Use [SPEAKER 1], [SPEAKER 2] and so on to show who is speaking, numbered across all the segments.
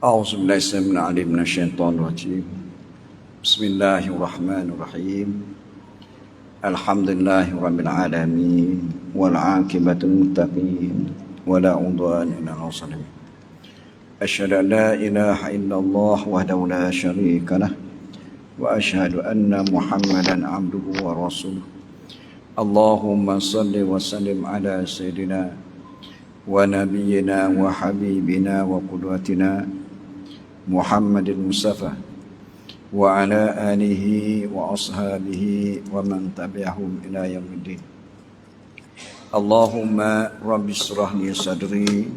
[SPEAKER 1] أعوذ بالله السميع العليم من الشيطان الرجيم. بسم الله الرحمن الرحيم. الحمد لله رب العالمين والعاقبة للمتقين ولا عدوان إلا على الظالمين. أشهد أن لا إله إلا الله وحده لا شريك له وأشهد أن محمدا عبده ورسوله. اللهم صل وسلم على سيدنا ونبينا وحبيبنا وقدوتنا محمد المصطفى وعلى آله وأصحابه ومن تبعهم إلى يوم الدين. اللهم رب اشرح لي صدري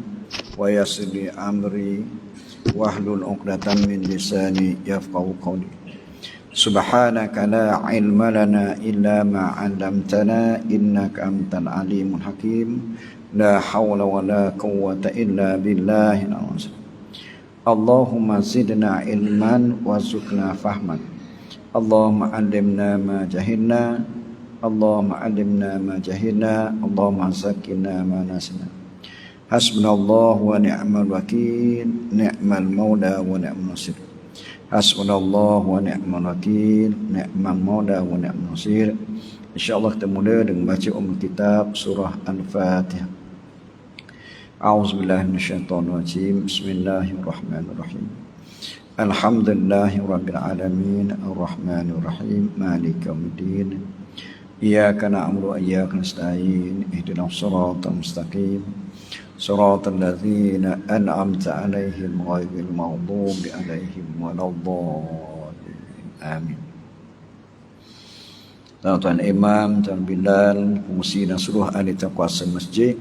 [SPEAKER 1] ويسر لي أمري واحلل عقدة من لساني يفقهوا قولي. سبحانك لا علم لنا إلا ما علمتنا إنك أنت العليم الحكيم. لا حول ولا قوة إلا بالله العظيم. اللهم زدنا علما وارزقنا فهما. اللهم علمنا ما جهلنا. اللهم علمنا ما جهلنا. اللهم زكنا ما نسينا. حسبنا الله ونعم الوكيل. نعم المولى ونعم النصير. حسبنا الله ونعم الوكيل. نعم المولى ونعم النصير. InsyaAllah kita mula dengan baca kitab surah Al-Fatihah. A'udzubillahi minasyaitonirrajim. Bismillahirrahmanirrahim. Alhamdulillahi rabbil alamin arrahmanir rahim maliki yaumiddin. Iyyaka na'budu wa iyyaka nasta'in. Ihdinas siratal mustaqim. Siratal ladzina an'amta 'alaihim ghairil maghdubi 'alaihim waladdallin. Amin. Tuan Imam, Tuan Bilal, pengurusi dan seluruh ahli kuasa masjid,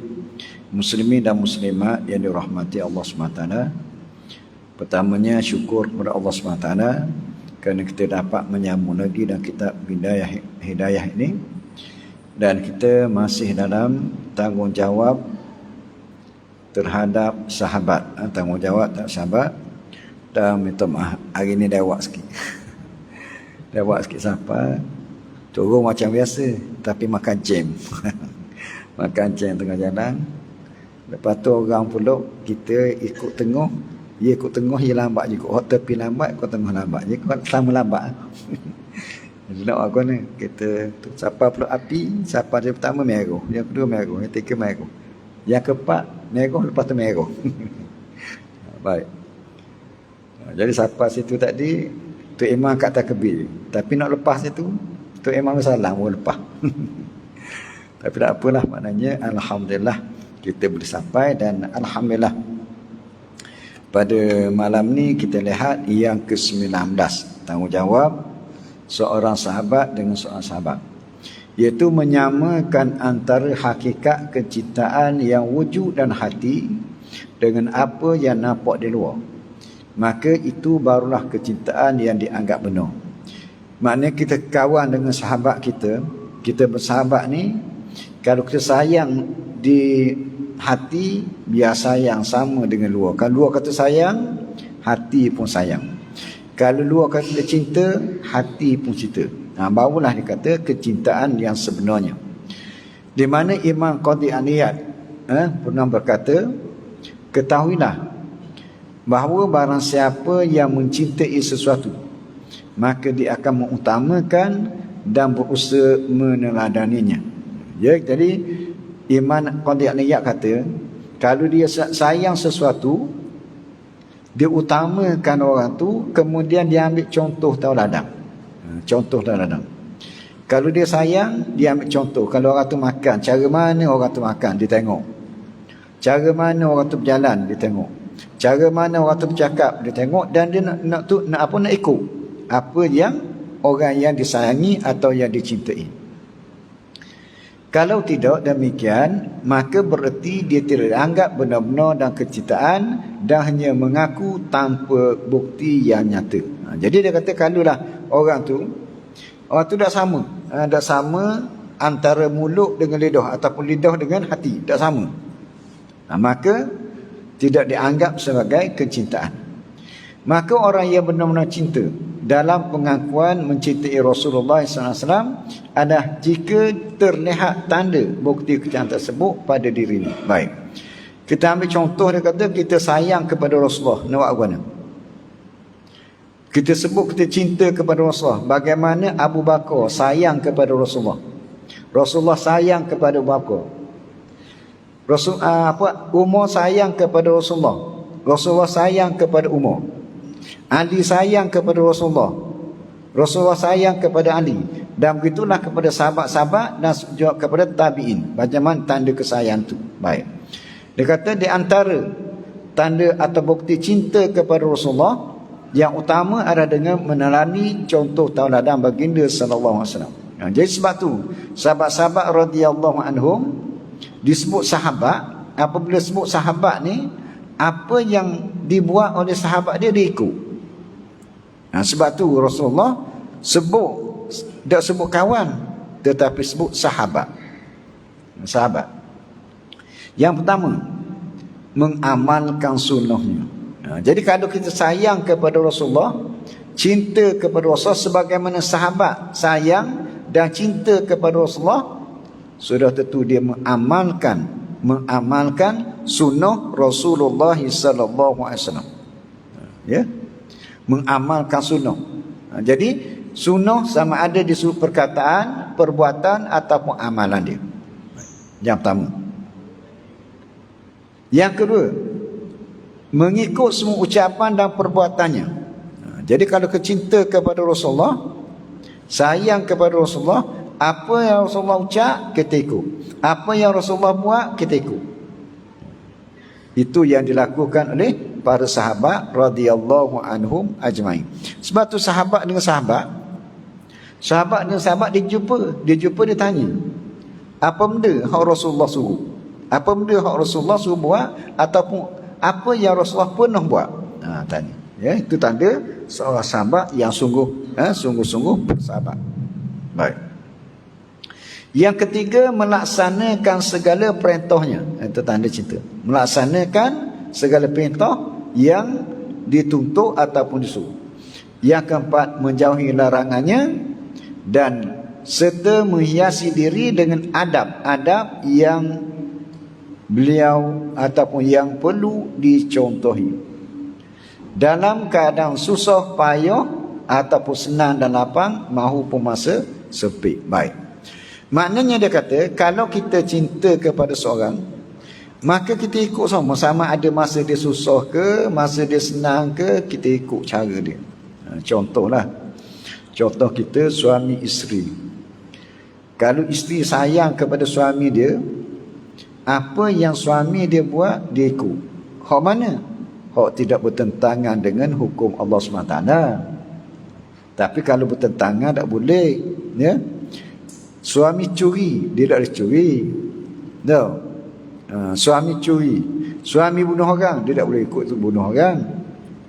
[SPEAKER 1] muslimin dan muslimat yang dirahmati Allah SWT. Pertamanya syukur kepada Allah SWT kerana kita dapat menyambung lagi dalam kitab Hidayah ini, dan kita masih dalam tanggungjawab terhadap sahabat. Tanggungjawab terhadap sahabat. Dan minta maaf, hari ini dewak sikit. Dewak sikit siapa? Turun macam biasa, tapi makan jam. Makan jam tengah jalan. Lepas tu orang pula, kita ikut tengah. Dia ikut tengah, dia lambat juga. Orang tepi lambat, ikut tengah lambat. Dia sama lambat. Jadi nak aku ni, kita tu, siapa pula api, siapa dia pertama merah. Yang kedua merah, yang ketiga merah. Yang keempat merah, lepas tu merah. Baik. Jadi siapa situ tadi, tu imam kat takbir. Tapi nak lepas itu, tu imam salam pun lepas. Tapi tak apalah, maknanya alhamdulillah kita boleh sampai. Dan alhamdulillah pada malam ni kita lihat yang ke-19, tanggungjawab seorang sahabat dengan seorang sahabat, iaitu menyamakan antara hakikat kecintaan yang wujud dan hati dengan apa yang nampak di luar. Maka itu barulah kecintaan yang dianggap benar. Maknanya kita kawan dengan sahabat kita, kita bersahabat ni, kalau kita sayang di hati, biar sayang sama dengan luar. Kalau luar kata sayang, hati pun sayang. Kalau luar kata cinta, hati pun cinta. Barulah dikata kecintaan yang sebenarnya. Di mana Imam Qadhi Aniyat pernah berkata, ketahuilah bahawa barang siapa yang mencintai sesuatu, maka dia akan mengutamakan dan berusaha meneladaninya. Ya, jadi Imam Qadhi Aniyat kata, kalau dia sayang sesuatu, dia utamakan orang tu, kemudian dia ambil contoh tauladan. Contoh tauladan. Kalau dia sayang, dia ambil contoh. Kalau orang tu makan, cara mana orang tu makan, dia tengok. Cara mana orang tu berjalan, dia tengok. Cara mana orang tu bercakap, dia tengok. Dan dia nak ikut apa yang orang yang disayangi atau yang dicintai. Kalau tidak demikian, maka bererti dia tidak dianggap benar-benar dan kecintaan dan hanya mengaku tanpa bukti yang nyata. Jadi dia kata, kalaulah orang tu tak sama. Tak sama antara mulut dengan lidah ataupun lidah dengan hati. Tak sama. Maka tidak dianggap sebagai kecintaan. Maka orang yang benar-benar cinta dalam pengakuan mencintai Rasulullah SAW adalah jika terlihat tanda bukti kecintaan tersebut pada dirinya. Baik. Kita ambil contoh, dia kata kita sayang kepada Rasulullah. Nak buat apa mana? Kita sebut kita cinta kepada Rasulullah. Bagaimana Abu Bakar sayang kepada Rasulullah. Rasulullah sayang kepada Abu Bakar. Umar sayang kepada Rasulullah. Rasulullah sayang kepada Umar. Ali sayang kepada Rasulullah. Rasulullah sayang kepada Ali. Dan begitulah kepada sahabat-sahabat dan juga kepada tabi'in. Bagaimana tanda kesayangan itu. Baik. Dia kata di antara tanda atau bukti cinta kepada Rasulullah yang utama adalah dengan meneladani contoh tauladan baginda sallallahu alaihi wasallam. Jadi sebab tu sahabat-sahabat radhiyallahu anhum disebut sahabat. Apabila sebut sahabat ni, apa yang dibuat oleh sahabat dia ikut. Sebab tu Rasulullah tak sebut kawan, tetapi sebut sahabat. Sahabat. Yang pertama, mengamalkan sunnahnya. Jadi kalau kita sayang kepada Rasulullah, cinta kepada Rasulullah sebagaimana sahabat sayang dan cinta kepada Rasulullah, sudah tentu dia mengamalkan sunnah Rasulullah sallallahu alaihi wasallam. Ya. Mengamalkan sunnah. Jadi sunnah sama ada di perkataan, perbuatan ataupun amalan dia. Yang pertama. Yang kedua, mengikut semua ucapan dan perbuatannya. Jadi kalau kecinta kepada Rasulullah, sayang kepada Rasulullah, apa yang Rasulullah ucap, kita ikut. Apa yang Rasulullah buat, kita ikut. Itu yang dilakukan oleh para sahabat radhiyallahu anhum ajmain. Sebab tu sahabat dengan sahabat dia jumpa, dia tanya, apa benda hak Rasulullah suruh? Apa benda hak Rasulullah suruh buat ataupun apa yang Rasulullah pernah buat? Tanya. Ya, itu tanda seorang sahabat yang sungguh-sungguh bersahabat. Baik. Yang ketiga, melaksanakan segala perintahnya. Itu tanda cinta. Melaksanakan segala perintah yang dituntut ataupun disuruh. Yang keempat, menjauhi larangannya dan serta menghiasi diri dengan adab-adab yang beliau ataupun yang perlu dicontohi dalam keadaan susah payah ataupun senang dan lapang maupun masa sempit. Baik. Maknanya dia kata kalau kita cinta kepada seorang, maka kita ikut sama ada masa dia susah ke, masa dia senang ke, kita ikut cara dia. Contohlah, contoh kita suami isteri. Kalau isteri sayang kepada suami dia, apa yang suami dia buat, dia ikut. Hak mana? Hak tidak bertentangan dengan hukum Allah SWT. Tapi kalau bertentangan, tak boleh. Ya? Suami curi, dia tak boleh curi. No. Suami curi, suami bunuh orang, dia tak boleh ikut tu bunuh orang.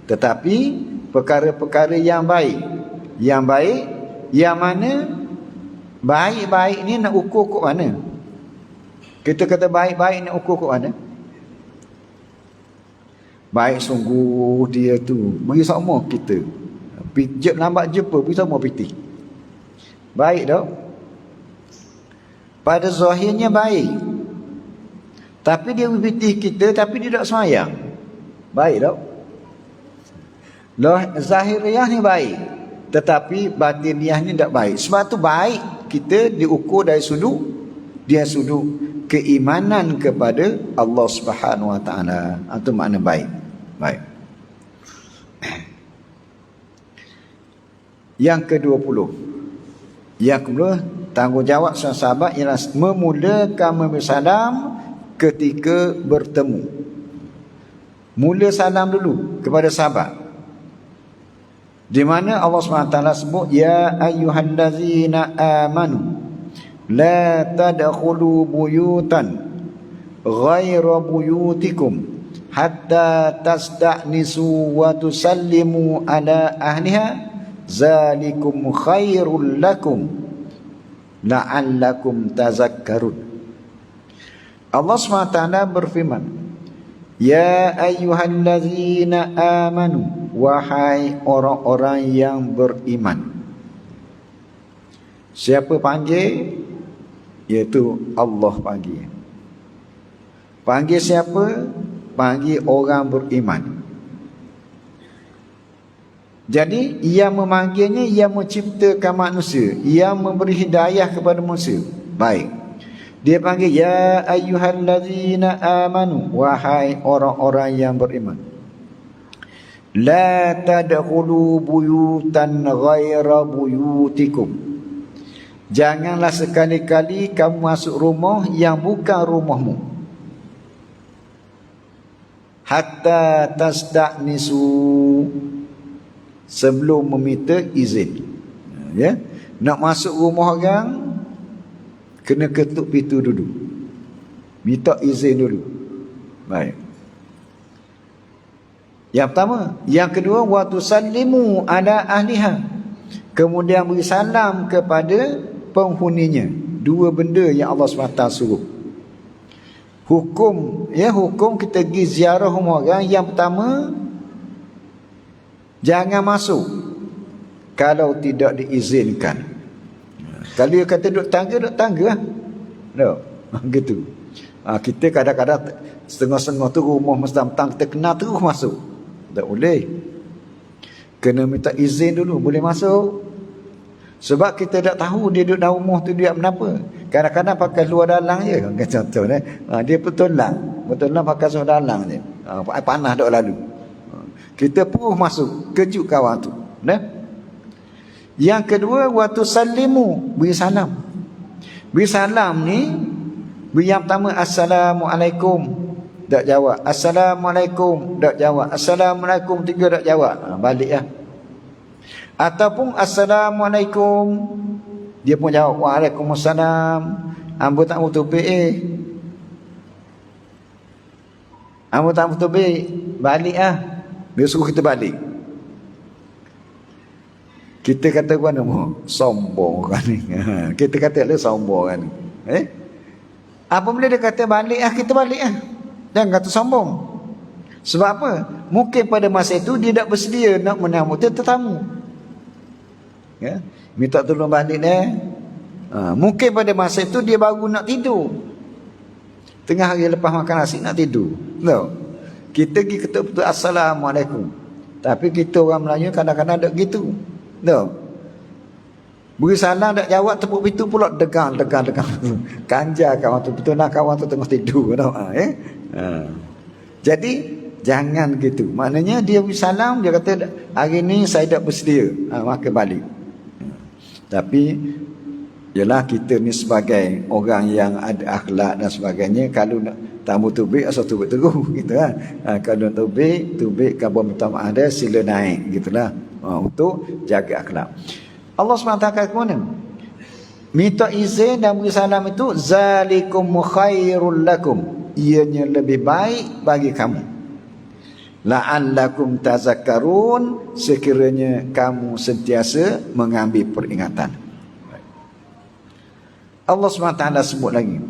[SPEAKER 1] Tetapi perkara-perkara yang baik, yang mana baik-baik ni nak ukur kat mana? Kita kata baik-baik nak ukur kat mana? Baik sungguh dia tu, bagi sama kita. Lambat jumpa, bagi sama piti. Baik tak? Pada zahirnya baik. Tapi dia piti kita, tapi dia tak sayang. Baik tak? Zahiriah ni baik, tetapi batiniah ni tak baik. Sebab tu baik kita diukur dari sudut keimanan kepada Allah Subhanahu Wa Taala. Itu makna baik. Baik. Yang ke-20. Yang kedua, tanggungjawab seorang sahabat ialah memulakan memberi salam ketika bertemu. Mula salam dulu kepada sahabat. Di mana Allah SWT sebut, ya ayyuhallazina amanu la tadkhulu buyutan ghaira buyutikum hatta tasta'nisu wa tusallimu ala ahliha zalikum khairul lakum la'allakum tazakkarun. Allah SWT berfirman, ya ayyuhallazina amanu, wahai orang-orang yang beriman. Siapa panggil? Iaitu Allah panggil. Panggil siapa? Panggil orang beriman. Jadi ia memanggilnya, ia menciptakan manusia, ia memberi hidayah kepada manusia. Baik. Dia panggil ya ayyuhallazina amanu, wahai orang-orang yang beriman. La tadkhulu buyutan ghaira buyutikum. Janganlah sekali-kali kamu masuk rumah yang bukan rumahmu. Hatta tasta'nisu, sebelum meminta izin. Ya, nak masuk rumah orang kena ketuk pintu dulu. Minta izin dulu. Baik. Yang pertama, yang kedua wa tusallimu ala ahliha. Kemudian beri salam kepada penghuninya. Dua benda yang Allah SWT suruh. Hukum, ya, hukum kita pergi ziarah rumah orang. Yang pertama, jangan masuk kalau tidak diizinkan. Kalau dia kata duduk tangga lah. No. Gitu. Kita kadang-kadang setengah-setengah tu rumah mentang-mentang kita kenal terus masuk. Tak boleh. Kena minta izin dulu boleh masuk. Sebab kita tak tahu dia duduk dalam rumah tu dia kenapa. Kadang-kadang pakai luar dalang je. Contoh dia betul lah pakai luar dalang je. Panas dok lalu. Kita pun masuk, kejut kawan tu. Nah? Yang kedua, waktu salimu, beri salam. Beri salam ni, yang pertama, Assalamualaikum, tak jawab. Assalamualaikum, tak jawab. Assalamualaikum, 3 tak jawab. Balik lah. Ataupun Assalamualaikum, dia pun jawab, Waalaikumsalam. Ambo tak betul Ambo tak betul balik lah. Dia suruh kita balik. Kita kata mana sombong kan ni. Kita kata dia sombong kan ni. Apabila dia kata balik kita balik Jangan kata sombong. Sebab apa? Mungkin pada masa itu dia tak bersedia nak menyambut tetamu. Ya, minta tolong balik mungkin pada masa itu dia baru nak tidur. Tengah hari lepas makan nasi nak tidur. No. Kita pergi ketuk betul Assalamualaikum. Tapi kita orang Melayu kadang-kadang tak gitu. No. Beri salam tak jawab, tepuk pintu pula degang. Kanja kawan tu, betul nak kawan tu tengah tidur. No? Jadi jangan gitu. Maknanya dia beri salam, dia kata hari ni saya tak bersedia. Maka balik. Tapi ialah kita ni sebagai orang yang ada akhlak dan sebagainya, kalau nak tamu tubik asal tubik terus gitu kan. Kalau tubik kabar minta maaf dia sila naik gitulah. Untuk jaga akhlak. Allah SWT kata mana? Minta izin dan beri salam itu zalikum khairul lakum. Ianya lebih baik bagi kamu. La'allakum tazakkarun, sekiranya kamu sentiasa mengambil peringatan. Allah SWT sebut lagi,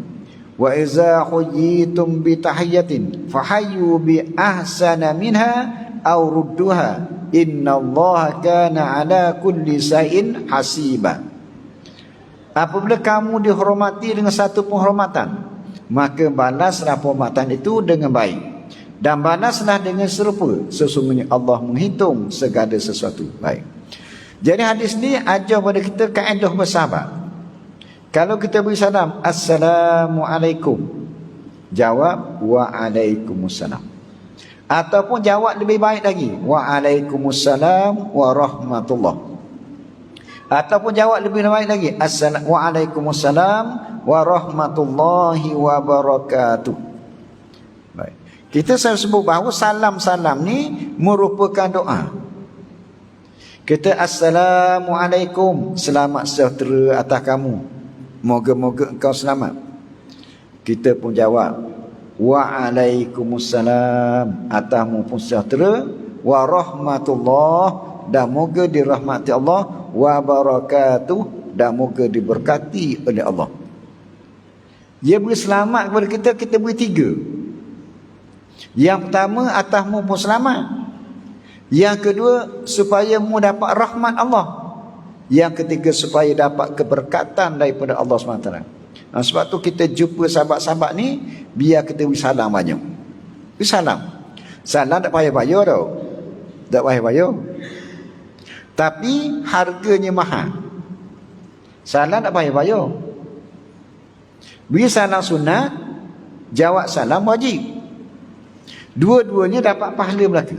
[SPEAKER 1] wa iza huyitum bi tahiyatin fahayyu bi ahsana minha aw rudduha innallaha kana ala kulli shay'in hasiba. Apabila kamu dihormati dengan satu penghormatan, maka balaslah penghormatan itu dengan baik, dan balaslah dengan serupa. Sesungguhnya Allah menghitung segala sesuatu. Baik. Jadi hadis ni ajar pada kita kaedah bersahabat. Kalau kita beri salam, Assalamualaikum, jawab Waalaikumsalam. Ataupun jawab lebih baik lagi, Waalaikumsalam warahmatullah. Ataupun jawab lebih baik lagi, Waalaikumsalam warahmatullahi wabarakatuh. Baik. Kita selalu sebut bahawa salam-salam ni merupakan doa. Kita Assalamualaikum, selamat sejahtera atas kamu, moga-moga engkau selamat. Kita pun jawab Waalaikumsalam, atasmu pun sejahtera, warahmatullah, dan moga dirahmati Allah, wabarakatuh, dan moga diberkati oleh Allah. Dia beri selamat kepada kita, kita beri 3. Yang pertama, atasmu pun selamat. Yang kedua, supaya mu dapat rahmat Allah. Yang ketiga, supaya dapat keberkatan daripada Allah SWT. Sebab tu kita jumpa sahabat-sahabat ni, biar kita beri salam banyak. Beri salam. Salam tak payah bayar tau. Tak payah bayar. Tapi harganya mahal. Salam tak payah bayar. Beri salam sunat, jawab salam wajib. Dua-duanya dapat pahala belaka.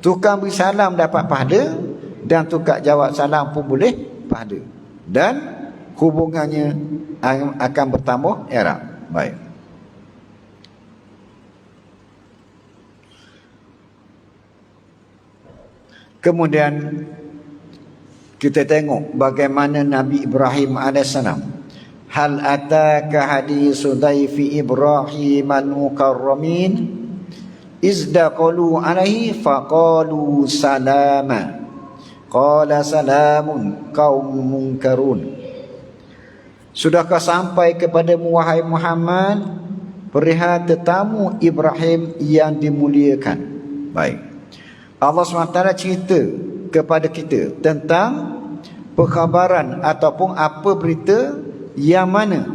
[SPEAKER 1] Tukang beri salam dapat pahala, dan tukang jawab salam pun boleh pahala. Dan hubungannya akan bertambah erat. Baik. Kemudian kita tengok bagaimana Nabi Ibrahim AS. Hal ataka hadithu dhaifi Ibrahim al-mukarramin izdaqalu alaihi faqalu salama qala salamun qaumun munkarun. Sudahkah sampai kepadamu wahai Muhammad perihal tetamu Ibrahim yang dimuliakan? Baik. Allah SWT cerita kepada kita tentang perkhabaran ataupun apa berita yang mana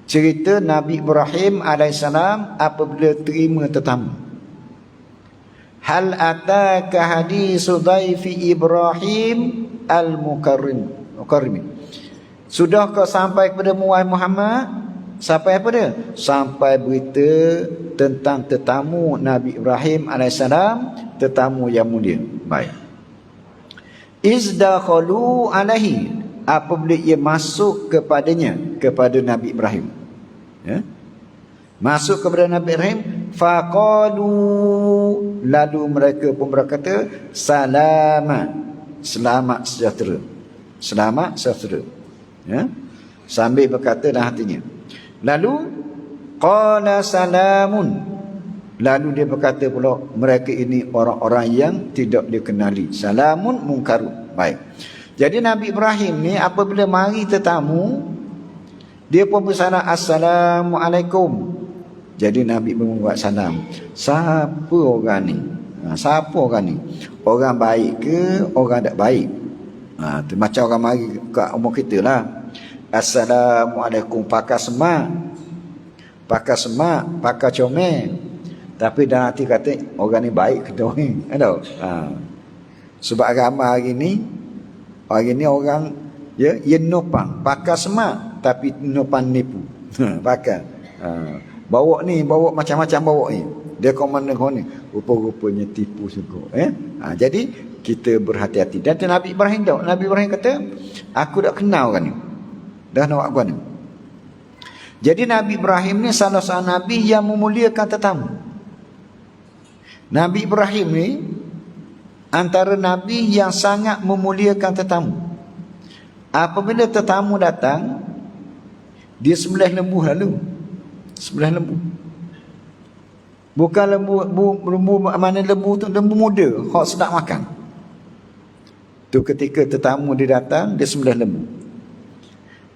[SPEAKER 1] cerita Nabi Ibrahim AS apabila terima tetamu. Hal ataka hadithu dhaifi Ibrahim al-mukarrim. Sudahkah sampai kepada wahai Muhammad? Sampai apa dia? Sampai berita tentang tetamu Nabi Ibrahim AS, tetamu yang mulia. Baik. Izdakhalu alaihi, apabila ia masuk kepadanya, kepada Nabi Ibrahim. Ya? Masuk kepada Nabi Ibrahim, faqalu, lalu mereka pun berkata, salama, selamat sejahtera. Selamat sejahtera. Ya? Sambil berkata dalam hatinya. Lalu qala salamun, lalu dia berkata pula, mereka ini orang-orang yang tidak dikenali. Salamun munkarun. Baik. Jadi Nabi Ibrahim ni apabila mari tetamu, dia pun bersalam, Assalamualaikum. Jadi Nabi pun buat salam. Siapa orang ni? Siapa orang ni? Orang baik ke orang tak baik? Macam orang mari kat umur kita lah. Assalamualaikum, pakai semak, pakai comel. Tapi dalam hati kata, orang ni baik ke tak ni? Sebab agama hari ni orang ya nopang, pakai semak tapi nopang nipu. Pakai. Bawa macam-macam bawa ni. Dia komando ni, rupa-rupanya tipu juga. Jadi kita berhati-hati. Dan Nabi Ibrahim tahu. Nabi Ibrahim kata, aku tak kenal orang ni. Dah nak buat ni. Jadi Nabi Ibrahim ni salah seorang Nabi yang memuliakan tetamu. Nabi Ibrahim ni antara Nabi yang sangat memuliakan tetamu. Apabila tetamu datang, dia sembelih lembu lalu. Sembelih lembu. Bukan lembu mana lembu tu, lembu muda, hak sedap makan. Tu ketika tetamu dia datang, dia sembelih lembu.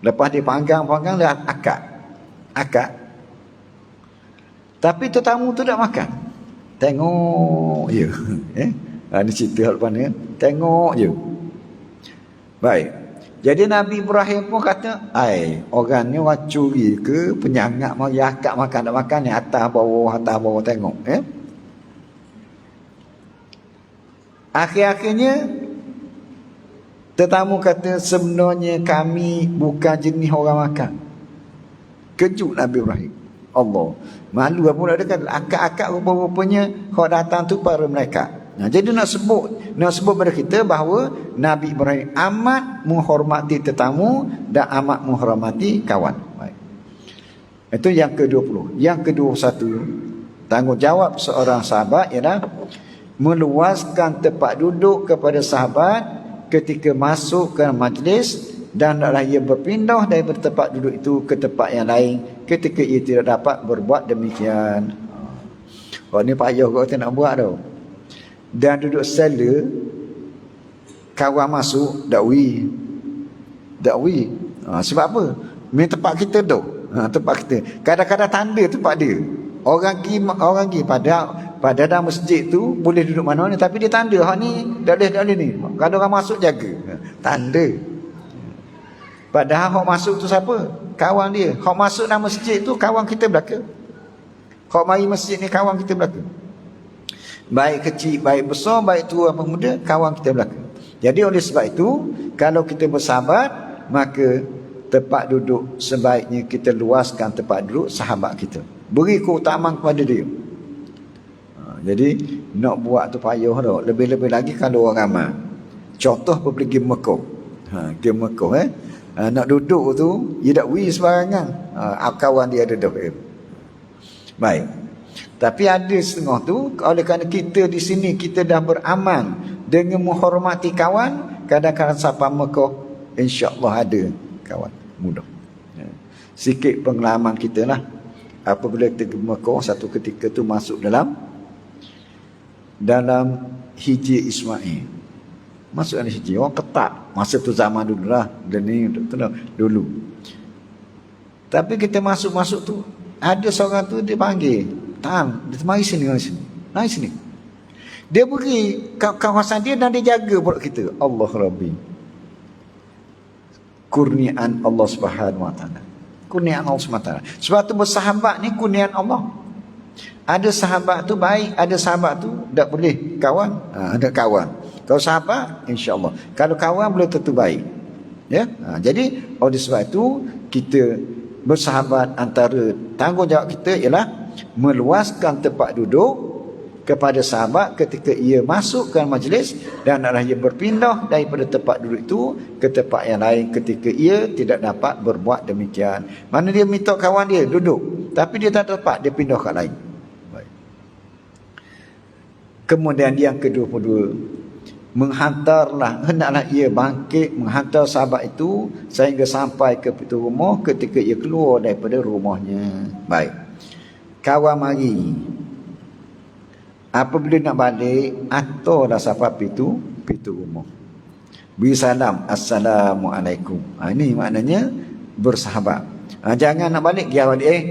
[SPEAKER 1] Lepas dia panggang dia akad. Tapi tetamu tu tak makan. Tengok je. Ini cerita lepas ni. Tengok je. Baik. Jadi Nabi Ibrahim pun kata, orang ni orang curi ke, penyangak mau akad makan tak makan ni, atas bawah tengok. Akhir-akhirnya tetamu kata, sebenarnya kami bukan jenis orang makan. Kejut Nabi Ibrahim. Allah. Malu apa nak dekat akad-akad rupa-rupanya kau datang tu para mereka. Jadi nak sebut pada kita bahawa Nabi Ibrahim amat menghormati tetamu dan amat menghormati kawan. Baik. Itu yang ke-20. Yang ke-21, tanggungjawab seorang sahabat ialah meluaskan tempat duduk kepada sahabat ketika masuk ke majlis, dan hendaklah ia berpindah dari tempat duduk itu ke tempat yang lain ketika ia tidak dapat berbuat demikian. Ni payah kau tak nak buat tau. Dan duduk sela, kawan masuk dakwi. Sebab apa? Main tempat kita tu. Tempat kita. Kadang-kadang tanda tempat dia. Orang pergi pada dalam masjid tu boleh duduk mana ni, tapi dia tanda hak ni tak boleh ni. Kalau orang masuk jaga. Tanda. Padahal hak masuk tu siapa? kawan dia. Hak masuk dalam masjid tu kawan kita belaka. Hak mari masjid ni kawan kita belaka. Baik kecil, baik besar, baik tua apa muda, kawan kita belaka. Jadi oleh sebab itu, kalau kita bersahabat, maka tempat duduk sebaiknya kita luaskan tempat duduk sahabat kita. Beri keutamaan kepada dia. Jadi nak buat tu payah dah. Lebih-lebih lagi kalau orang ramai. Contoh pergi Mekah. Pergi Mekah nak duduk tu, dia tak wis sembarangan. Kawan dia ada dah. Baik. Tapi ada setengah tu, oleh kerana kita di sini kita dah beramal dengan menghormati kawan, kadang-kadang sampai Mekah insya-Allah ada kawan mudah. Sikit pengalaman kita lah. Apabila kita ke Mekah, satu ketika tu masuk dalam Hijri Ismail. Masuk dalam Hijri, orang ketat. Masa tu zaman dulu lah. Dulu. Tapi kita masuk-masuk tu, ada seorang tu dia panggil. Dia mari sini, mari sini. Dia pergi kawasan dia dan dia jaga pula kita. Allah Rabbi. Kurniaan Allah Subhanahu Wa Taala. Kurniaan Allah Subhanahu Wa Taala. Sebab tu bersahabat ni kurniaan Allah. Ada sahabat tu baik, ada sahabat tu tak boleh kawan. Ada kawan. Kalau sahabat, insya-Allah. Kalau kawan boleh tentu baik. Ya. Jadi oleh sebab itu kita bersahabat, antara tanggungjawab kita ialah meluaskan tempat duduk kepada sahabat ketika ia masuk ke majlis, dan adalah ia berpindah daripada tempat duduk itu ke tempat yang lain ketika ia tidak dapat berbuat demikian. Mana dia minta kawan dia duduk, tapi dia tak dapat, dia pindah ke lain. Baik. Kemudian yang ke-22, menghantarlah, hendaklah ia bangkit menghantar sahabat itu sehingga sampai ke pintu rumah ketika ia keluar daripada rumahnya. Baik. Kawan mari. Apabila nak balik, aturlah sampai pintu rumah. Beri salam, Assalamualaikum. Ini maknanya bersahabat. Jangan nak balik, dia balik.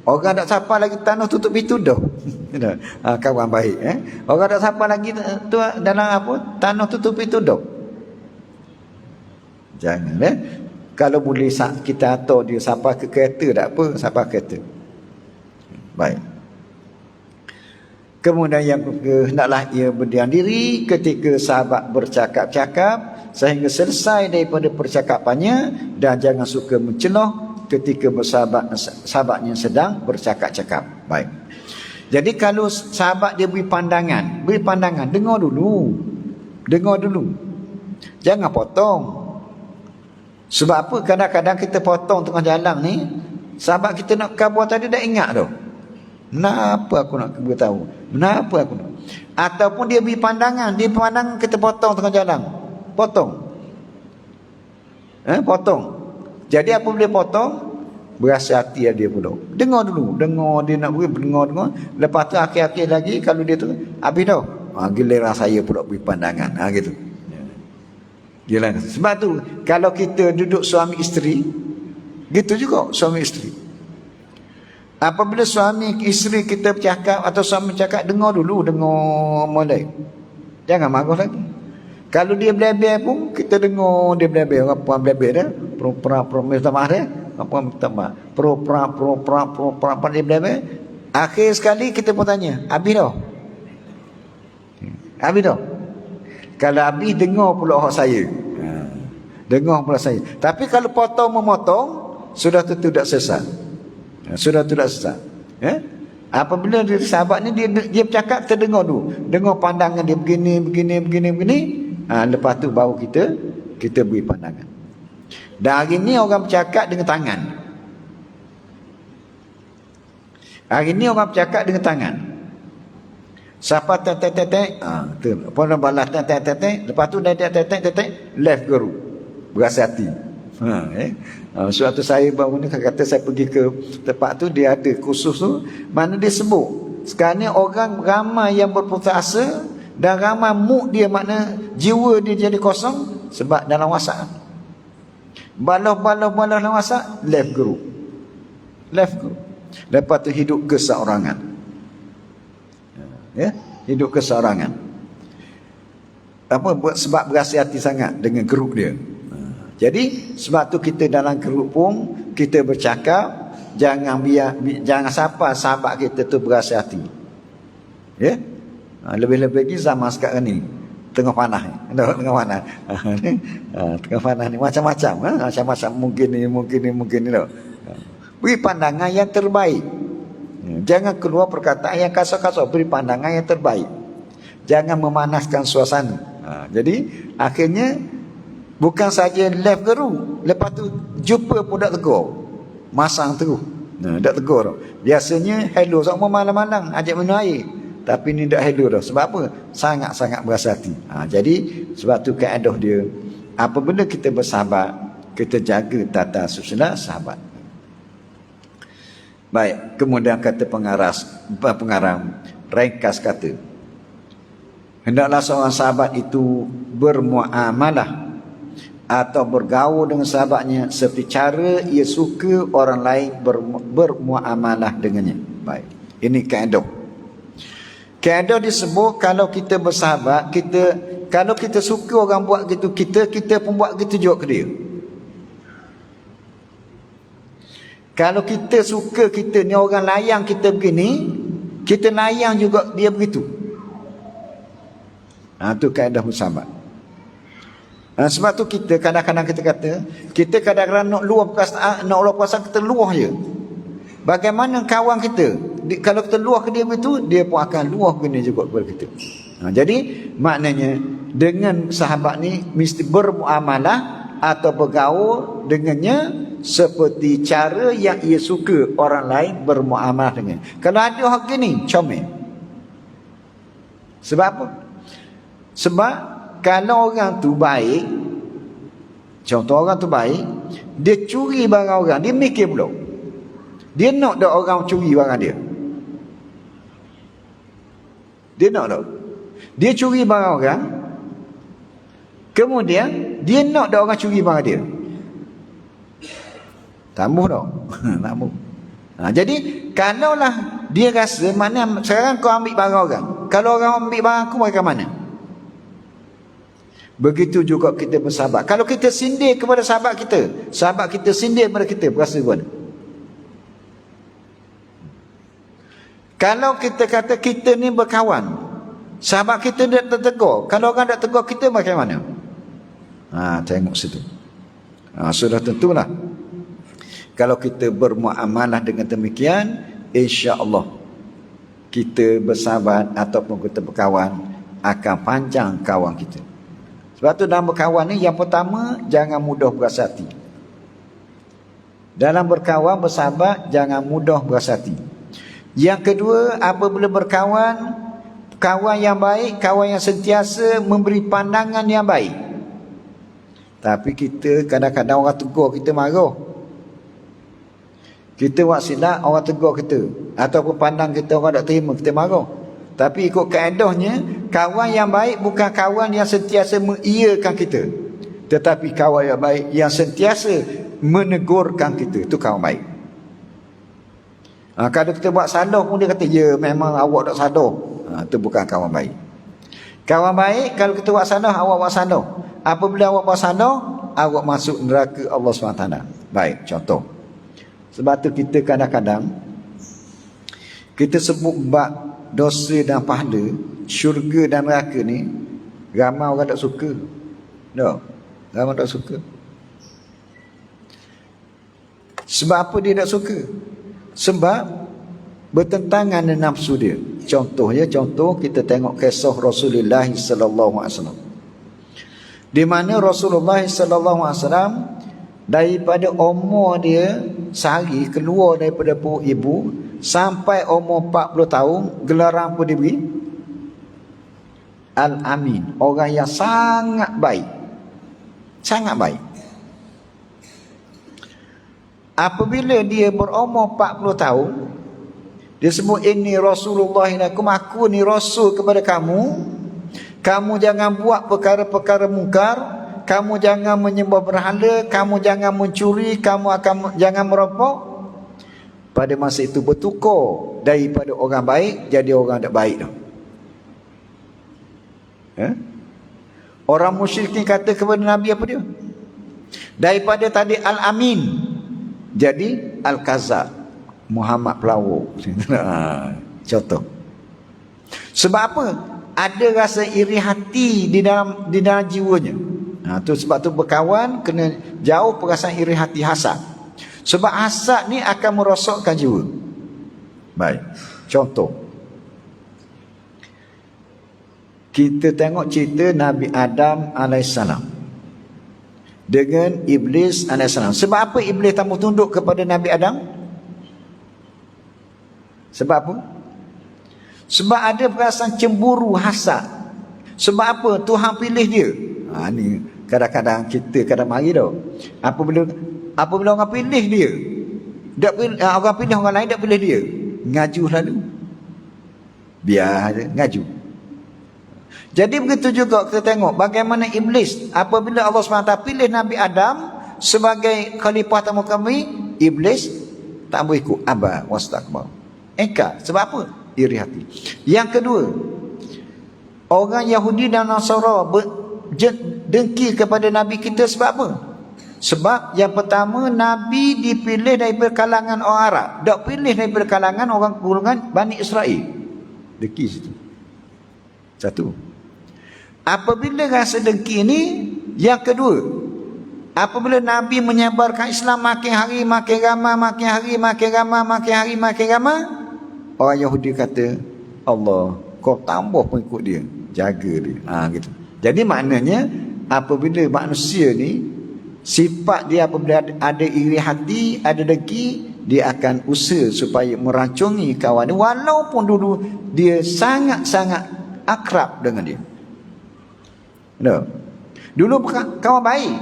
[SPEAKER 1] Orang tak sapa lagi tanah tutup pintu dah. Kawan baik. Orang tak sapa lagi tu dalam apa? Tanah tutup pintu dah. Jangan. Kalau boleh kita atur dia sapa ke kereta, tak apa, sapa kereta. Baik. Kemudian yang hendaklah ia berdiam diri ketika sahabat bercakap-cakap sehingga selesai daripada percakapannya, dan jangan suka mencelah ketika sahabatnya sedang bercakap-cakap. Baik. Jadi kalau sahabat dia beri pandangan, dengar dulu. Jangan potong. Sebab apa? Kadang-kadang kita potong tengah jalan ni, sahabat kita nak kabur tadi dah ingat dah. Kenapa aku nak beritahu? Kenapa aku nak? Ataupun dia beri pandangan, kita potong tengah jalan. Potong. Jadi apa boleh potong? Berasa hati dia pula. Dengar dulu. Dengar dia nak beri, dengar. Lepas tu akhir-akhir lagi kalau dia tu habis dah. Giliran saya pula beri pandangan. Gitu. Gila. Sebab tu kalau kita duduk suami isteri, gitu juga suami isteri. Apabila suami isteri kita bercakap atau suami bercakap, dengar dulu, dengar molek. Jangan marah lagi. Kalau dia belebel pun kita dengar dia belebel. Orang puan belebel dah, pro-pro minta maaf dia, apa minta maaf. Pro dia belebel. Akhir sekali kita pun tanya, habis dah? Habis dah? Kalau habis, dengar pula hak saya. Dengar pula saya. Tapi kalau potong memotong, sudah tentu tak selesai. Sudah tidak sesat. Apabila dia sahabat ni dia bercakap, kita dengar dulu. Dengar pandangan dia begini. Lepas tu baru kita beri pandangan. Dan hari ni orang bercakap dengan tangan. Siapa tetek. Tu. Apa balas tetek. Lepas tu tetek left guru. Berasa hati. Suatu saya baru ni kata saya pergi ke tempat tu, dia ada khusus tu, mana dia sebut sekarang ni orang ramai yang berputus asa dan ramai mood dia, makna jiwa dia jadi kosong sebab dalam WhatsApp. Balah dalam WhatsApp, left group. Lepas tu hidup keseorangan. Hidup keseorangan. Sebab berasa hati sangat dengan grup dia. Jadi sebab tu kita dalam grup pun kita bercakap, jangan sampai sahabat kita tu berasa hati. Ya? Lebih-lebih lagi zaman sekarang ni tengah panas ni. Tengah panas. Tengah panas ni macam-macam, macam-macam mungkin ni tau. Beri pandangan yang terbaik. Jangan keluar perkataan yang kasar-kasar, beri pandangan yang terbaik. Jangan memanaskan suasana. Jadi akhirnya bukan saja left geru, lepas tu jumpa pun tak tegur. Masang terus. Tak tegur. Biasanya hello sama malam-malam ajak minum air. Tapi ni tak hello dah. Sebab apa? Sangat-sangat berasa hati. Jadi sebab tu kaedah dia, apabila kita bersahabat, kita jaga tata susila sahabat. Baik, kemudian kata pengarang ringkas kata, hendaklah seorang sahabat itu bermuamalah atau bergaul dengan sahabatnya seperti cara ia suka orang lain bermuamalah dengannya. Baik, ini kaedah. Kaedah disebut kalau kita bersahabat, kalau kita suka orang buat gitu, kita pun buat gitu juga ke dia. Kalau kita suka kita ni orang layang kita begini, kita layang juga dia begitu. Itu kaedah bersahabat. Sebab tu kita kadang-kadang kita kata, kita kadang-kadang nak luah perasaan kita luah je. Bagaimana kawan kita, kalau kita luah ke dia begitu, dia pun akan luah begini juga kepada kita. Jadi maknanya dengan sahabat ni mesti bermuamalah atau bergaul dengannya seperti cara yang ia suka orang lain bermuamalah dengan. Kalau ada orang gini, comel. Sebab apa? Sebab kalau orang tu baik, contoh orang tu baik, dia curi barang orang, dia mikir pula. Dia nak dak orang curi barang dia. Dia nak dak. Dia curi barang orang, kemudian dia nak dak orang curi barang dia. Tambah tak? Tambah. Jadi kalaulah dia rasa mana sekarang kau ambil barang orang, kalau orang ambil barang aku mereka mana? Begitu juga kita bersahabat. Kalau kita sindir kepada sahabat kita sindir kepada kita, berasa mana? Kalau kita kata kita ni berkawan, sahabat kita tak tertegur, kalau orang tak tegur kita bagaimana? Tengok situ. Sudah tentulah. Kalau kita bermuamalah dengan demikian, insya-Allah kita bersahabat ataupun kita berkawan akan panjang kawan kita. Sebab tu dalam berkawan ni yang pertama, jangan mudah berasa hati. Dalam berkawan bersahabat jangan mudah berasa hati. Yang kedua, apabila berkawan, kawan yang baik, kawan yang sentiasa memberi pandangan yang baik. Tapi kita kadang-kadang orang tegur kita marah. Kita buat silap, orang tegur kita, ataupun pandang kita orang tak terima, kita marah. Tapi ikut kaedahnya, kawan yang baik bukan kawan yang sentiasa mengiyakan kita, tetapi kawan yang baik yang sentiasa menegurkan kita, itu kawan baik. Kalau kita buat salah pun dia kata, ya memang awak tak salah, itu bukan kawan baik. Kawan baik, kalau kita buat salah, awak buat salah. Apabila awak buat salah, awak masuk neraka Allah SWT. Baik, contoh. Sebab tu kita kadang-kadang kita sebut bab dosa dan pahala, syurga dan neraka ni, ramai orang tak suka. Tak? Ramai tak suka. Sebab apa dia tak suka? Sebab bertentangan dengan nafsu dia. Contoh kita tengok kisah Rasulullah sallallahu alaihi wasallam. Di mana Rasulullah sallallahu alaihi wasallam daripada umur dia sehari keluar daripada perut ibu sampai umur 40 tahun, gelaran apa dia beri? Al-Amin, orang yang sangat baik. Sangat baik. Apabila dia berumur 40 tahun, dia sebut, ini Rasulullah ilakum, aku ni Rasul kepada kamu. Kamu jangan buat perkara-perkara mungkar, kamu jangan menyembah berhala, kamu jangan mencuri, jangan merokok. Pada masa itu bertukar daripada orang baik jadi orang tak baik dah. Orang musyrikin kata kepada Nabi apa dia? Daripada tadi Al-Amin, Jadi Al-Kazak, Muhammad pelawak. Contoh. Sebab apa? Ada rasa iri hati di dalam jiwanya. Tu sebab tu berkawan kena jauh perasaan iri hati, hasad. Sebab hasad ni akan merosakkan jiwa. Baik. Contoh. Kita tengok cerita Nabi Adam alaihissalam dengan Iblis alaihissalam. Sebab apa Iblis tak mau tunduk kepada Nabi Adam? Sebab apa? Sebab ada perasaan cemburu, hasad. Sebab apa? Tuhan pilih dia. Ni kadang-kadang kita kadang mari tau. Apabila orang pilih dia, orang pilih orang lain, tak pilih dia, ngaju lalu. Biar dia ngaju. Jadi begitu juga kita tengok bagaimana Iblis apabila Allah SWT pilih Nabi Adam sebagai khalifah tamu kami, Iblis tak mau ikut, aba wastakbar. Sebab apa? Iri hati. Yang kedua, orang Yahudi dan Nasara dengki kepada Nabi kita sebab apa? Sebab yang pertama, Nabi dipilih daripada kalangan orang Arab, tak pilih daripada kalangan orang golongan Bani Israel. Dengki situ. Satu. Apabila rasa dengki ini, yang kedua, apabila Nabi menyebarkan Islam makin hari makin ramai, makin hari makin ramai, makin hari makin ramai, orang Yahudi kata, Allah, kau tambah pengikut dia, jaga dia. Gitu. Jadi maknanya apabila manusia ni sifat dia apabila ada iri hati, ada dengki, dia akan usaha supaya meracungi kawan dia walaupun dulu dia sangat-sangat akrab dengan dia. No. Dulu kawan baik,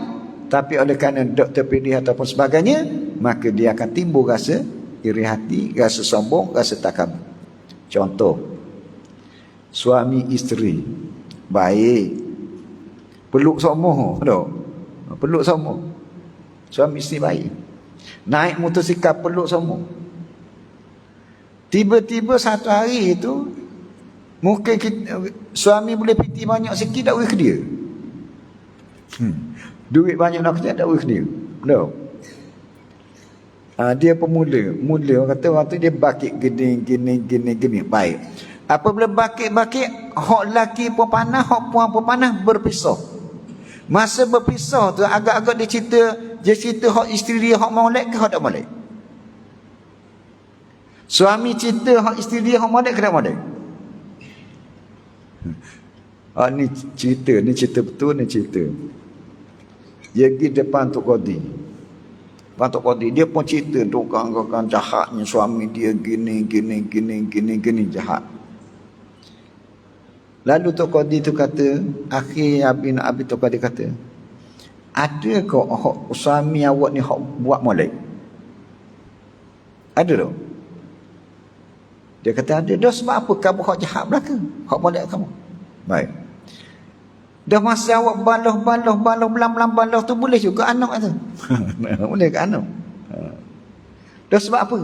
[SPEAKER 1] tapi oleh kerana tak terpilih ataupun sebagainya, maka dia akan timbul rasa iri hati, rasa sombong, rasa takabur. Contoh, suami isteri baik, peluk sama, peluk sama. Suami isteri baik, naik motosikal peluk sama. Tiba-tiba satu hari itu mungkin suami boleh piti banyak sikit, tak boleh ke dia. Duit banyak nak kerja, tak boleh ke dia. Dia pemula, orang kata waktu dia bakit gini. Baik. Apabila bakit, hak lelaki pun panah, hak puan pun panah, berpisah. Masa berpisah tu agak-agak dia cerita hak isteri dia hak molek ke hak tak molek. Suami cerita hak isteri dia hak molek ke tak molek. Ni cerita betul, ni cerita. Dia pergi depan Tok Qadi. Tok Qadi dia pun cerita tukang jahatnya suami dia gini jahat. Lalu Tok Qadi tu kata, akhir Abi Tok Qadi kata, ada ke suami awak ni hak buat molek? Ada tak? Dia kata ada. Dah sebab apa kamu hak jahat belaka? Hak molek kamu. Baik. Dah masa awak baloh belam baloh tu boleh juga anak tu. Boleh ke anak? Dah sebab apa?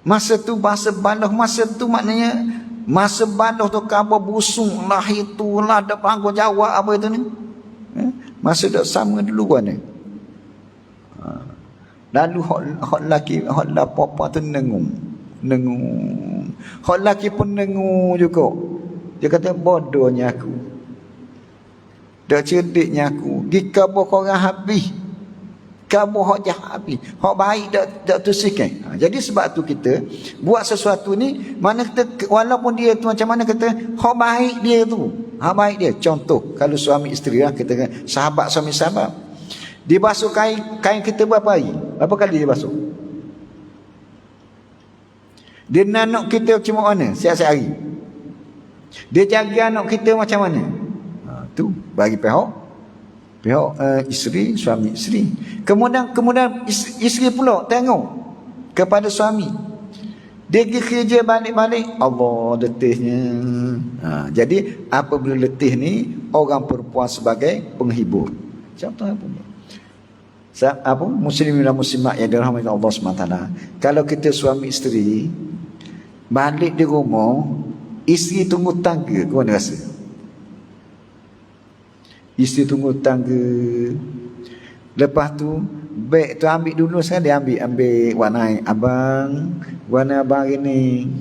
[SPEAKER 1] Masa tu masa tu maknanya masa baloh tu kabar busung lah, itulah ada panggung jawab apa itu ni. Masa dah sama duluan ni. Lalu hak laki hak apa tu nengung. Hak laki pun nengung juga. Dia kata bodohnya aku. Dah cerdiknya aku. Jika korang habis, kamu hak jahat habis. Hak baik tak tersikan. Jadi sebab tu kita buat sesuatu ni, mana kita walaupun dia tu macam mana kata hak baik dia tu. Hak baik dia. Contoh kalau suami isteri lah, kita kan sahabat suami sahabat. Dia basuh kain kita berapa hari? Berapa kali dia basuh? Dia nanok kita macam mana? Siap-siap hari. Dia jaga anak kita macam mana? Tu bagi pihak isteri, suami isteri. Kemudian isteri pula tengok kepada suami. Dia pergi kerja balik-balik, Allah letihnya. Jadi apabila letih ni, orang perempuan sebagai penghibur. Contoh apa? Muslimin dan muslimat yang dirahmati Allah SWT. Kalau kita suami isteri balik di rumah, isteri tunggu tangga, kau mana rasa? Isteri tunggu tangga. Lepas tu Beg tu ambil dulu saya dia ambil warna abang ini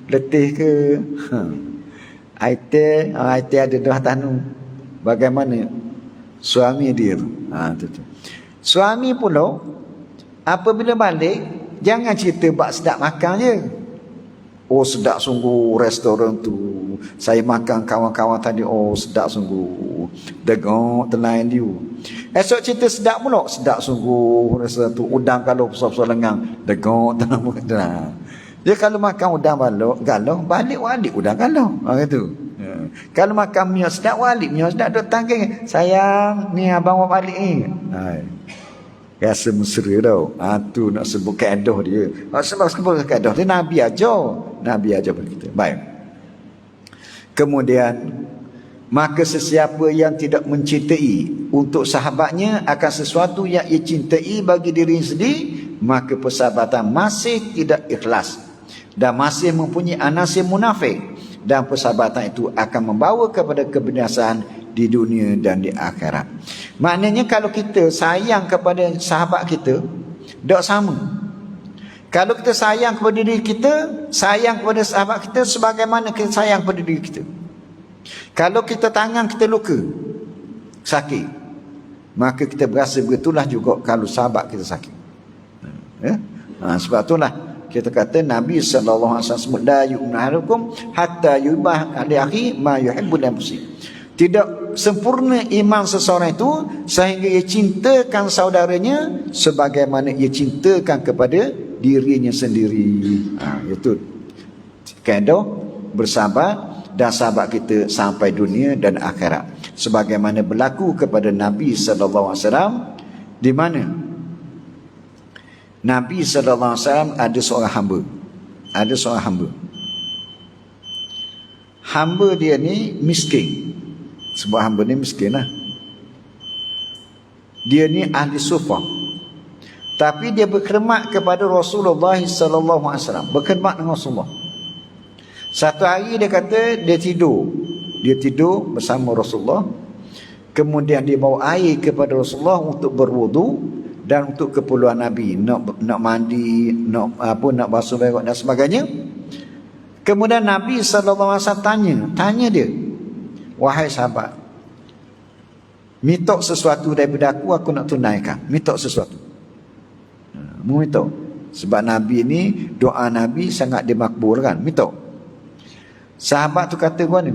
[SPEAKER 1] letih ke? IT ada dah tanu. Bagaimana suami dia tu? Tu. Suami pula apabila balik jangan cerita bab sedap makan je. Oh sedap sungguh restoran tu. Saya makan kawan-kawan tadi, oh sedap sungguh. Degok telain dia. Esok cerita sedap pula, sedap sungguh restoran tu. Udang kalau besar-besar lengang, degok telain. Dia kalau makan udang galau, balik udang galau. Gitu. Kalau makan minyak sedap, minyak sedap duk tangging. Sayang, ni abang awak balik ni. Rasa mesra tau. Tu nak sebut kaedah dia. Sebab sebut kaedah dia Nabi ajar pada kita. Baik. Kemudian maka sesiapa yang tidak mencintai untuk sahabatnya akan sesuatu yang ia cintai bagi diri sendiri, maka persahabatan masih tidak ikhlas dan masih mempunyai anasir munafik, dan persahabatan itu akan membawa kepada kebinasaan di dunia dan di akhirat. Maknanya kalau kita sayang kepada sahabat kita, tak sama. Kalau kita sayang kepada diri kita, sayang kepada sahabat kita sebagaimana kita sayang kepada diri kita. Kalau kita tangan kita luka, sakit, maka kita berasa begitulah juga kalau sahabat kita sakit. Sebab itulah kita kata Nabi SAW sebut la yu'minahukum hatta yubah alihi ma yuhibbu nafsi. Tidak sempurna iman seseorang itu sehingga ia cintakan saudaranya sebagaimana ia cintakan kepada dirinya sendiri. Itu kaedah bersahabat dan sahabat kita sampai dunia dan akhirat, sebagaimana berlaku kepada Nabi SAW, di mana Nabi SAW ada seorang hamba. Hamba dia ni miskin. Sebab hamba ni miskin lah. Dia ni ahli sufah. Tapi dia berkhidmat kepada Rasulullah SAW. Berkhidmat dengan Rasulullah. Satu hari dia kata dia tidur. Dia tidur bersama Rasulullah. Kemudian dia bawa air kepada Rasulullah untuk berwudu dan untuk keperluan Nabi, nak mandi, nak basuh berak dan sebagainya. Kemudian Nabi SAW tanya dia, wahai sahabat, minta sesuatu daripada aku nak tunaikan. Minta sesuatu. Minta. Sebab Nabi ni, doa Nabi sangat dimakbulkan. Minta. Sahabat tu kata gua ni,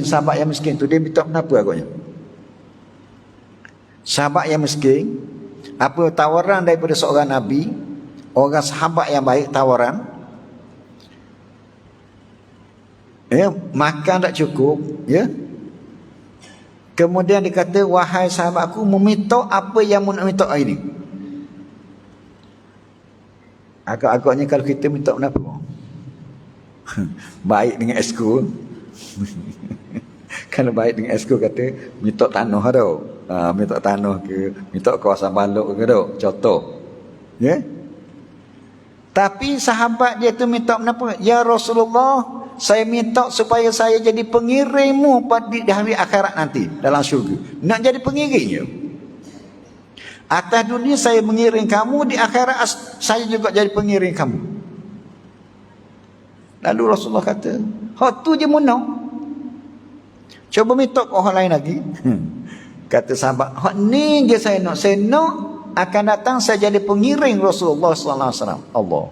[SPEAKER 1] sahabat yang miskin tu, dia minta kenapa agaknya? Sahabat yang miskin, apa tawaran daripada seorang Nabi, orang sahabat yang baik tawaran, makan tak cukup, kemudian dia kata, wahai sahabatku, meminta apa yang nak minta ini. Agak-agaknya kalau kita minta kenapa? Baik dengan esko. Kalau baik dengan esko kata minta tanah tau. Minta tanah ke, minta kawasan balok ke tau, contoh. Tapi sahabat dia tu minta kenapa? Ya Rasulullah, saya minta supaya saya jadi pengiringmu di hari akhirat nanti dalam syurga. Nak jadi pengiring je. Atas dunia saya mengiring kamu, di akhirat saya juga jadi pengiring kamu. Lalu Rasulullah kata, hak tu je munah. Cuba minta ke orang lain lagi. Kata sahabat, hak ni je saya nak akan datang saya jadi pengiring Rasulullah SAW. Allah.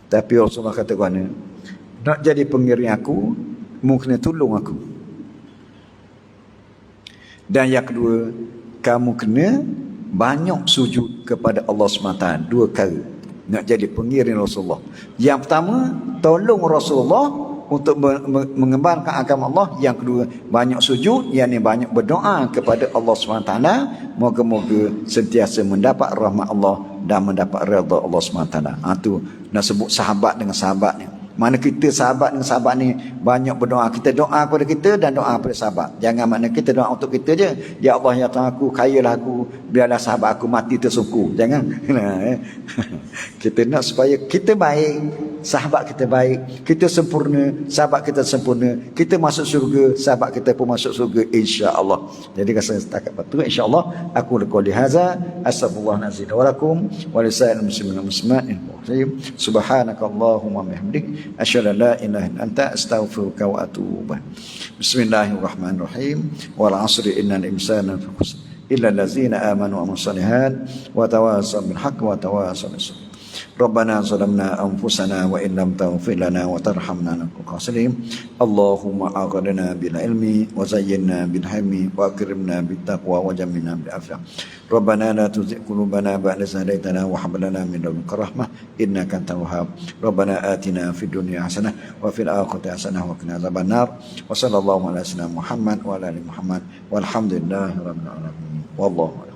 [SPEAKER 1] Tapi Rasulullah kata mana? Nak jadi pengiring aku, mungkin tolong aku. Dan yang kedua, kamu kena banyak sujud kepada Allah SWT. Dua kali nak jadi pengiring Rasulullah. Yang pertama, tolong Rasulullah untuk mengembangkan agama Allah. Yang kedua, banyak sujud, yang ni banyak berdoa kepada Allah SWT. Moga-moga sentiasa mendapat rahmat Allah dan mendapat redha Allah SWT. Itu nak sebut sahabat dengan sahabatnya. Mana kita sahabat dengan sahabat ni banyak berdoa. Kita doa kepada kita dan doa kepada sahabat. Jangan makna kita doa untuk kita je. Ya Allah, ya Tuhan aku, kayalah aku, biarlah sahabat aku mati tersungkur. Jangan. Kita nak supaya kita baik, sahabat kita baik, kita sempurna, sahabat kita sempurna, kita masuk surga, sahabat kita pun masuk surga, insya-Allah. Jadi rasa setakat betul, insya-Allah. Aku qouli hadza, astaghfirullahalazim wa lakum wa lisa'il muslimin wal muslimat. Subhanakallahumma bihamdik, asyhadu an la ilaha illa anta, astaghfiruka wa atubu ilaik. Bismillahirrahmanirrahim. Wal 'asri innal insana lafi khusr illa allazina amanu wa amilus shalihat wa tawassaw bil haqqi wa tawassaw bis sabr. Rabbana zalamna anfusana wa in lam taghfir lana wa tarhamna lanakunanna khasirin. Allahumma aghnina bil ilmi wa zayyinna bil hilmi wa akrimna bit taqwa wa jammilna bil afiyah. Rabbana la tuzigh qulubana ba'da idh hadaytana wa hab lana min ladunka rahmah innaka antal wahhab. Rabbana atina fid dunya hasanah wa fil akhirati hasanah wa qina adzabannar. Wa sallallahu ala sayyidina Muhammad wa ala ali Muhammad walhamdulillahi rabbil alamin. Wallahu